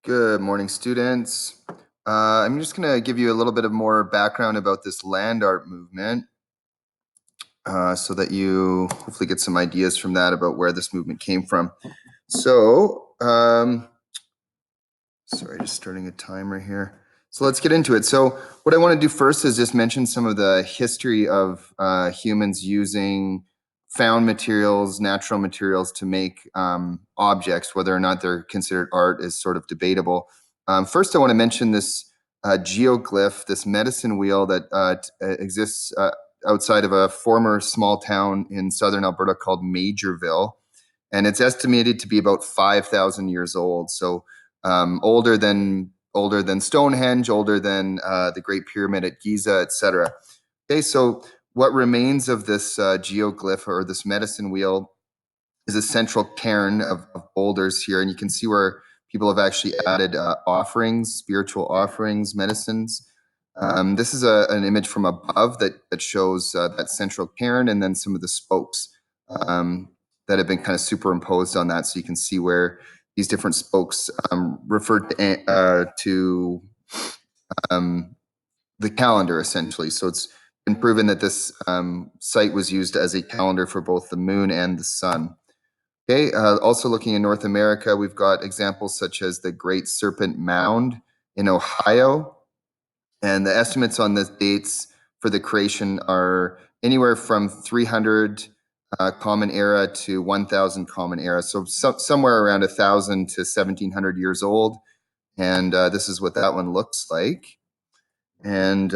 Good morning, students. I'm just going to give you a little bit of more background about this land art movement so that you hopefully get some ideas from that about where this movement came from. So, sorry, just starting a timer here. So let's get into it. So what I want to do first is just mention some of the history of humans using found materials, natural materials to make objects. Whether or not they're considered art is sort of debatable. First, I want to mention this geoglyph, this medicine wheel that exists outside of a former small town in southern Alberta called Majorville. And it's estimated to be about 5,000 years old. So older than Stonehenge, older than the Great Pyramid at Giza, etc. Okay, so what remains of this geoglyph or this medicine wheel is a central cairn of boulders here, and you can see where people have actually added offerings, spiritual offerings, medicines. This is an image from above that shows that central cairn and then some of the spokes that have been kind of superimposed on that, so you can see where these different spokes refer to the calendar, essentially. So it's been proven that this site was used as a calendar for both the moon and the sun. Okay, also looking in North America, we've got examples such as the Great Serpent Mound in Ohio. And the estimates on the dates for the creation are anywhere from 300 Common Era to 1000 Common Era. So somewhere around 1000 to 1700 years old. And this is what that one looks like. And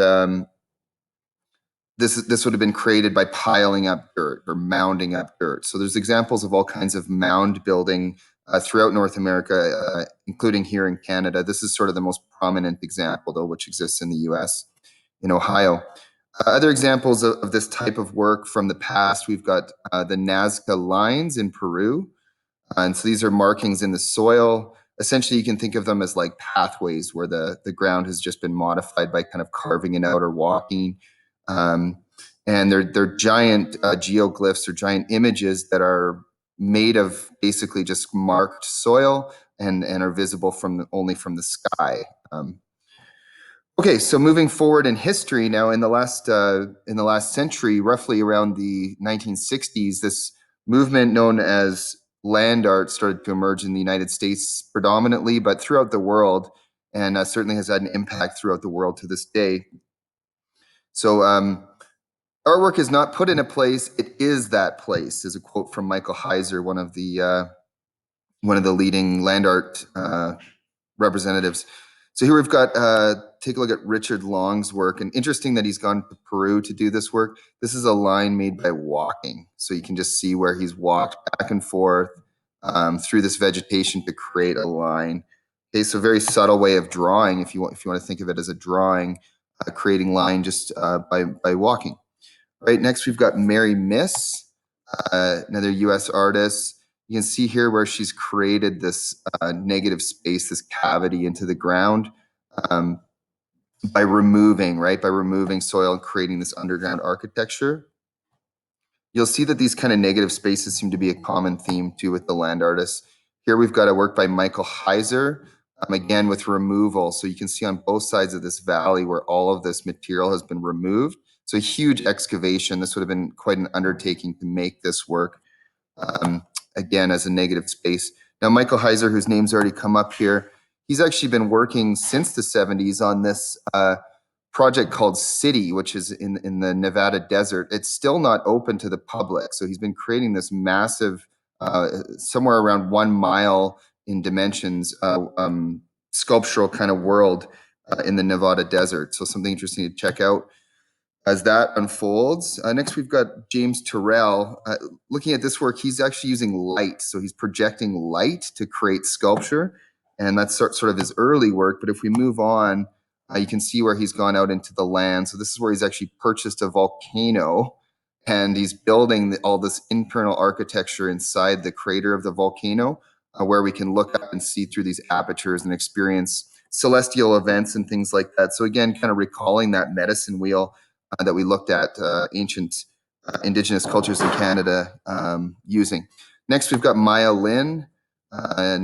this would have been created by piling up dirt or mounding up dirt. So there's examples of all kinds of mound building throughout North America, including here in Canada. This is sort of the most prominent example, though, which exists in the US, in Ohio. Other examples of this type of work from the past, we've got the Nazca lines in Peru. And so these are markings in the soil. Essentially, you can think of them as like pathways where the ground has just been modified by kind of carving it out or walking. And they're giant geoglyphs or giant images that are made of basically just marked soil and are visible only from the sky. Okay, so moving forward in history now, in the last century, roughly around the 1960s, this movement known as land art started to emerge in the United States predominantly, but throughout the world, and certainly has had an impact throughout the world to this day. So artwork is not put in a place; it is that place. Is a quote from Michael Heiser, one of the leading land art representatives. So here we've got, take a look at Richard Long's work, and interesting that he's gone to Peru to do this work. This is a line made by walking. So you can just see where he's walked back and forth through this vegetation to create a line. Okay, so very subtle way of drawing, if you want to think of it as a drawing, creating line just by walking. Right, next we've got Mary Miss, another US artist. You can see here where she's created this negative space, this cavity into the ground by removing soil and creating this underground architecture. You'll see that these kind of negative spaces seem to be a common theme too with the land artists. Here we've got a work by Michael Heiser, again with removal. So you can see on both sides of this valley where all of this material has been removed. So a huge excavation. This would have been quite an undertaking to make this work. Again, as a negative space. Now, Michael Heiser, whose name's already come up here, he's actually been working since the 70s on this project called City, which is in the Nevada desert. It's still not open to the public. So he's been creating this massive, somewhere around 1 mile in dimensions, sculptural kind of world in the Nevada desert. So something interesting to check out as that unfolds. Next, we've got James Turrell. Looking at this work, he's actually using light. So he's projecting light to create sculpture. And that's sort of his early work. But if we move on, you can see where he's gone out into the land. So this is where he's actually purchased a volcano. And he's building all this internal architecture inside the crater of the volcano, where we can look up and see through these apertures and experience celestial events and things like that. So again, kind of recalling that medicine wheel that we looked at ancient Indigenous cultures in Canada using. Next, we've got Maya Lin, another